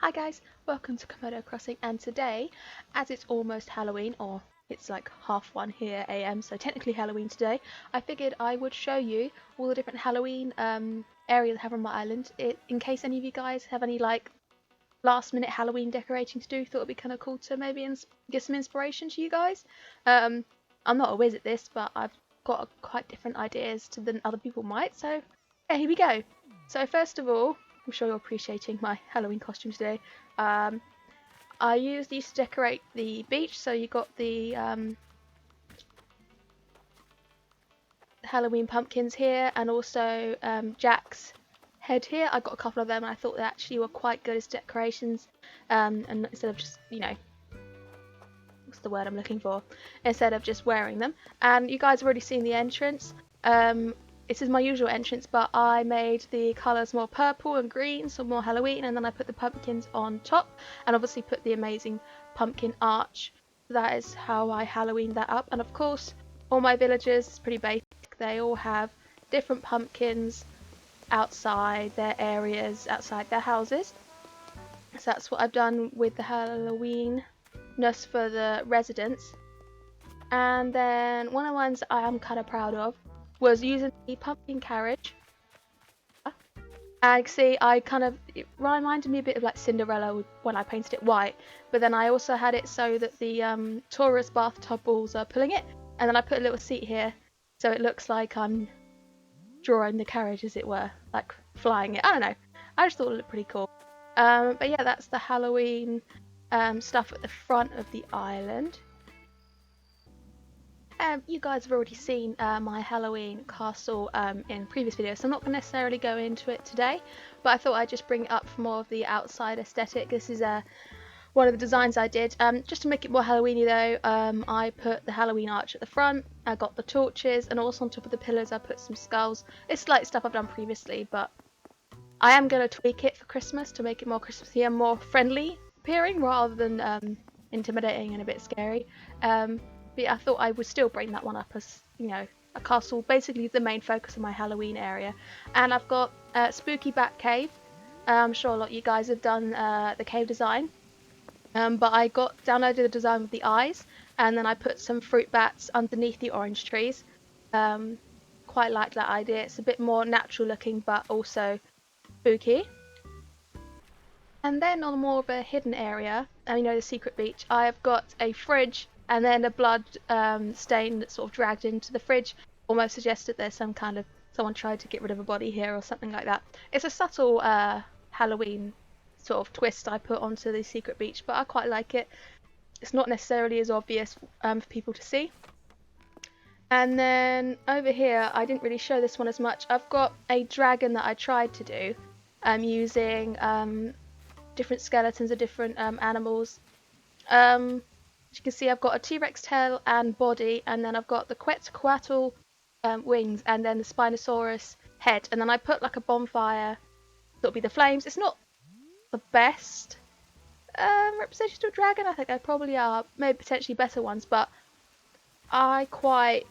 Hi guys, welcome to Komodo Crossing, and today, as it's almost Halloween, or it's like 1:30 here AM, so technically Halloween today, I figured I would show you all the different Halloween areas I have on my island, in case any of you guys have any like last minute Halloween decorating to do. Thought it'd be kind of cool to maybe give some inspiration to you guys. I'm not a whiz at this, but I've got quite different ideas than other people might, so yeah, here we go. So first of all, I'm sure you're appreciating my Halloween costume today. I used these to decorate the beach, so you got the Halloween pumpkins here, and also Jack's head here. I got a couple of them, and I thought they actually were quite good as decorations. And instead of just, what's the word I'm looking for? Instead of just wearing them. And you guys have already seen the entrance. This is my usual entrance, but I made the colours more purple and green, so more Halloween, and then I put the pumpkins on top, and obviously put the amazing pumpkin arch. So that is how I Halloween that up. And of course, all my villagers, it's pretty basic, they all have different pumpkins outside their areas, outside their houses. So that's what I've done with the Halloween-ness for the residents. And then one of the ones I am kind of proud of was using the pumpkin carriage. And see, it reminded me a bit of like Cinderella when I painted it white, but then I also had it so that the tourist bathtub balls are pulling it, and then I put a little seat here, so it looks like I'm drawing the carriage, as it were, like flying it. I don't know, I just thought it looked pretty cool. But yeah, that's the Halloween stuff at the front of the island. You guys have already seen my Halloween castle in previous videos, so I'm not going to necessarily go into it today, but I thought I'd just bring it up for more of the outside aesthetic. This is one of the designs I did. Just to make it more Halloweeny though, I put the Halloween arch at the front, I got the torches, and also on top of the pillars I put some skulls. It's like stuff I've done previously, but I am going to tweak it for Christmas to make it more Christmassy and more friendly appearing rather than intimidating and a bit scary. But yeah, I thought I would still bring that one up as, a castle, basically the main focus of my Halloween area. And I've got Spooky Bat Cave. I'm sure a lot of you guys have done the cave design. But I downloaded the design with the eyes, and then I put some fruit bats underneath the orange trees. Quite like that idea. It's a bit more natural looking, but also spooky. And then on more of a hidden area, the secret beach, I have got a fridge and then a blood stain that's sort of dragged into the fridge, almost suggested there's some kind of someone tried to get rid of a body here or something like that. It's a subtle Halloween sort of twist I put onto the secret beach, but I quite like it. It's not necessarily as obvious for people to see. And then over here, I didn't really show this one as much. I've got a dragon that I tried to do using different skeletons of different animals. As you can see, I've got a T-Rex tail and body, and then I've got the Quetzalcoatl wings, and then the Spinosaurus head, and then I put like a bonfire that'll be the flames. It's not the best representation of a dragon. I think there probably are maybe potentially better ones, but I thought,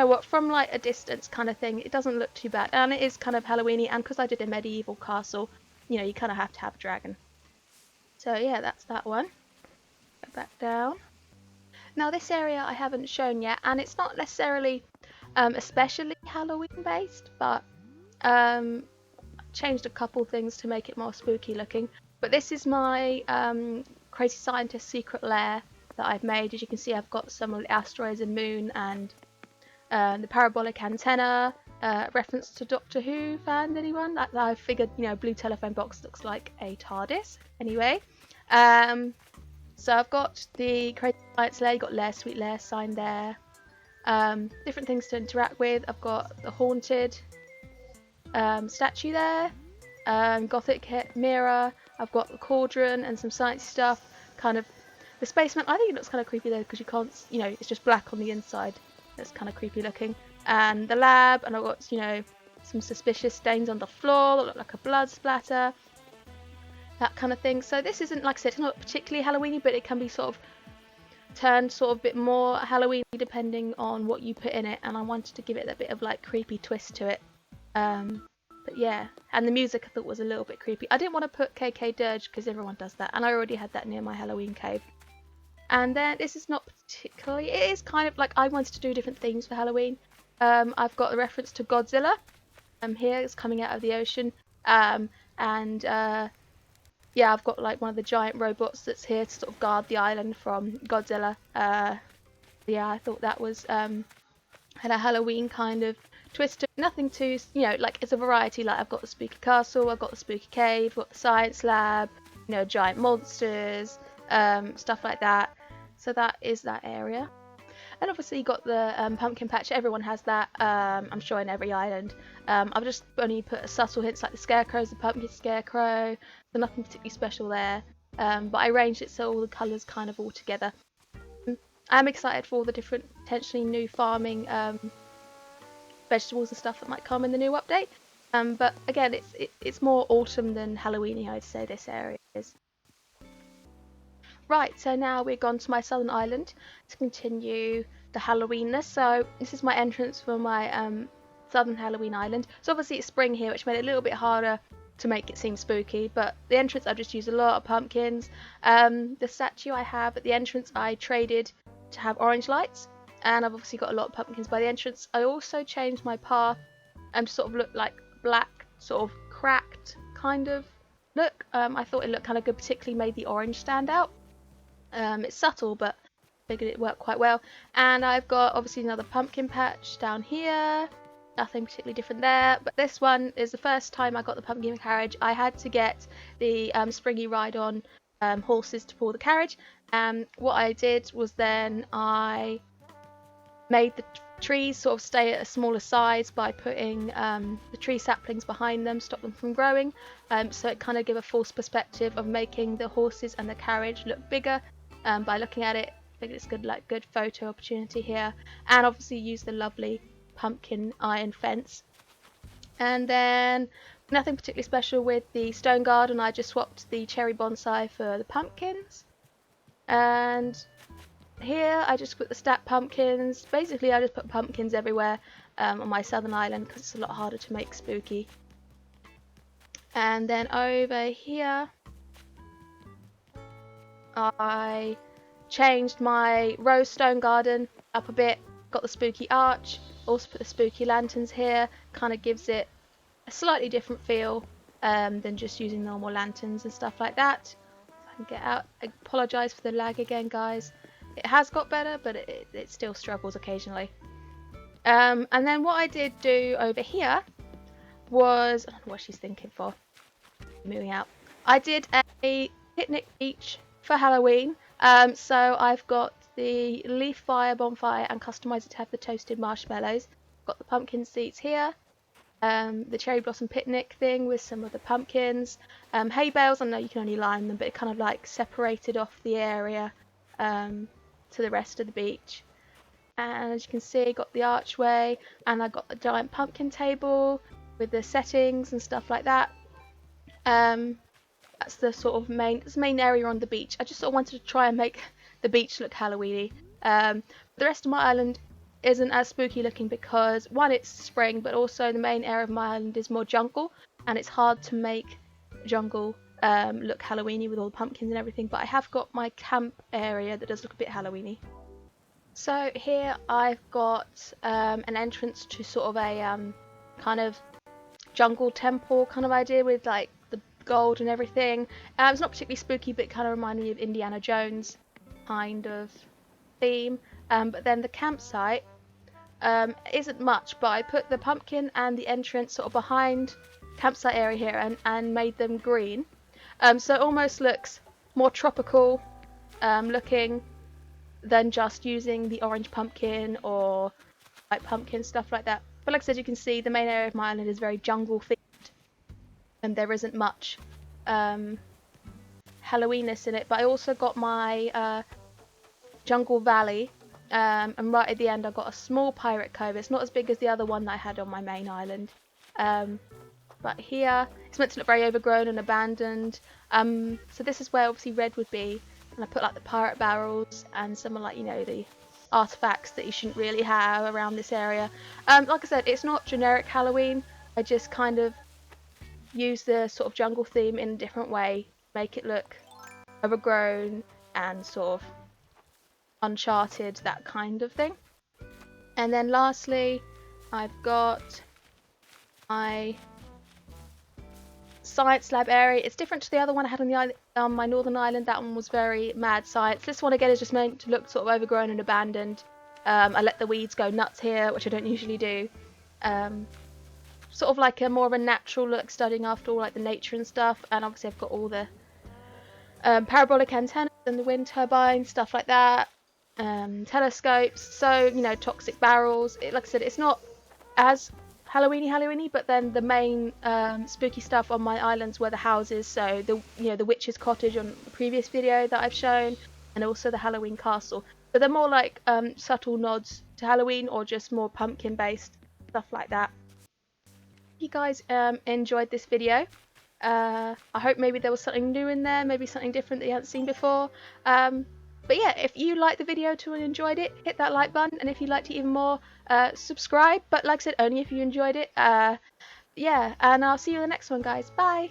what, from like a distance kind of thing, it doesn't look too bad, and it is kind of Halloweeny, and because I did a medieval castle, you kind of have to have a dragon. So yeah, that's that one. Go back down. Now this area I haven't shown yet, and it's not necessarily especially Halloween based, but changed a couple things to make it more spooky looking. But this is my crazy scientist secret lair that I've made. As you can see, I've got some of the asteroids and moon and the parabolic antenna, reference to Doctor Who fans, anyone? I figured, blue telephone box looks like a TARDIS. Anyway, so I've got the Crazy Science Lair, you've got Lair, Sweet Lair sign there. Different things to interact with. I've got the haunted statue there, gothic mirror. I've got the cauldron and some science stuff. Kind of the spaceman. I think it looks kind of creepy though because you can't, it's just black on the inside. That's kind of creepy looking. And the lab, and I've got, some suspicious stains on the floor that look like a blood splatter. That kind of thing. So this isn't, like I said, it's not particularly Halloweeny, but it can be sort of turned sort of a bit more Halloweeny depending on what you put in it, and I wanted to give it a bit of like creepy twist to it. But yeah, and the music I thought was a little bit creepy. I didn't want to put KK Dirge because everyone does that, and I already had that near my Halloween cave. And then this is not particularly, it is kind of like I wanted to do different themes for Halloween. I've got a reference to Godzilla here, it's coming out of the ocean. And yeah, I've got like one of the giant robots that's here to sort of guard the island from Godzilla. Yeah, I thought that was had a Halloween kind of twist to it. Nothing too, you know, like it's a variety. Like I've got the spooky castle, I've got the spooky cave, I've got the science lab, you know, giant monsters, stuff like that. So that is that area. And obviously you got the pumpkin patch. Everyone has that. I'm sure in every island. I've just only put a subtle hints like the scarecrow's the pumpkin scarecrow. So nothing particularly special there. But I arranged it so all the colours kind of all together. I'm excited for all the different potentially new farming vegetables and stuff that might come in the new update. But again, it's more autumn than Halloweeny, I'd say this area is. Right, so now we're gone to my southern island to continue the Halloweenness. So this is my entrance for my southern Halloween island. So obviously it's spring here, which made it a little bit harder to make it seem spooky. But the entrance, I've just used a lot of pumpkins. The statue I have at the entrance, I traded to have orange lights. And I've obviously got a lot of pumpkins by the entrance. I also changed my path to sort of look like black, sort of cracked kind of look. I thought it looked kind of good, particularly made the orange stand out. It's subtle, but I figured it worked quite well. And I've got obviously another pumpkin patch down here. Nothing particularly different there. But this one is the first time I got the pumpkin carriage. I had to get the springy ride-on horses to pull the carriage. And what I did was then I made the trees sort of stay at a smaller size by putting the tree saplings behind them, stop them from growing. So it kind of gave a false perspective of making the horses and the carriage look bigger. By looking at it, I think it's good photo opportunity here, and obviously use the lovely pumpkin iron fence. And then nothing particularly special with the stone garden. I just swapped the cherry bonsai for the pumpkins, and here I just put the stacked pumpkins. Basically I just put pumpkins everywhere on my southern island because it's a lot harder to make spooky. And then over here I changed my rose stone garden up a bit, got the spooky arch, also put the spooky lanterns here, kind of gives it a slightly different feel than just using normal lanterns and stuff like that. If I can get out, I apologise for the lag again guys. It has got better, but it still struggles occasionally. And then what I did do over here was, I don't know what she's thinking for, moving out. I did a picnic beach for Halloween. So I've got the leaf fire bonfire and customised it to have the toasted marshmallows. Got the pumpkin seats here. The cherry blossom picnic thing with some of the pumpkins. Hay bales, I know you can only line them, but it kind of like separated off the area to the rest of the beach. And as you can see, got the archway, and I got the giant pumpkin table with the settings and stuff like that. That's the sort of main area on the beach. I just sort of wanted to try and make the beach look Halloweeny. The rest of my island isn't as spooky looking because one, it's spring, but also the main area of my island is more jungle, and it's hard to make jungle look Halloweeny with all the pumpkins and everything. But I have got my camp area that does look a bit Halloweeny. So here I've got an entrance to sort of a kind of jungle temple kind of idea with like the gold and everything. It's not particularly spooky, but it kind of reminded me of Indiana Jones kind of theme. But then the campsite isn't much, but I put the pumpkin and the entrance sort of behind campsite area here and made them green. So it almost looks more tropical looking than just using the orange pumpkin or white pumpkin, stuff like that. But like I said, you can see the main area of my island is very jungle themed, and there isn't much Halloweenness in it. But I also got my jungle valley, and right at the end I got a small pirate cove. It's not as big as the other one that I had on my main island, but here it's meant to look very overgrown and abandoned. So this is where obviously red would be, and I put like the pirate barrels and some of like, you know, the artifacts that you shouldn't really have around this area. Like I said, it's not generic Halloween. I just kind of use the sort of jungle theme in a different way, make it look overgrown and sort of uncharted, that kind of thing. And then lastly, I've got my science lab area. It's different to the other one I had on the my northern island. That one was very mad science. This one again is just meant to look sort of overgrown and abandoned. I let the weeds go nuts here, which I don't usually do. Sort of like a more of a natural look, studying after all like the nature and stuff. And obviously I've got all the parabolic antennas and the wind turbines, stuff like that. Telescopes. So toxic barrels. Like I said, it's not as Halloweeny, but then the main spooky stuff on my islands were the houses. So the witch's cottage on the previous video that I've shown, and also the Halloween castle. But they're more like subtle nods to Halloween, or just more pumpkin based stuff like that. If you guys enjoyed this video, I hope maybe there was something new in there, maybe something different that you haven't seen before. But yeah, if you liked the video too and enjoyed it, hit that like button, and if you liked it even more, subscribe. But like I said, only if you enjoyed it. Yeah, and I'll see you in the next one, guys. Bye!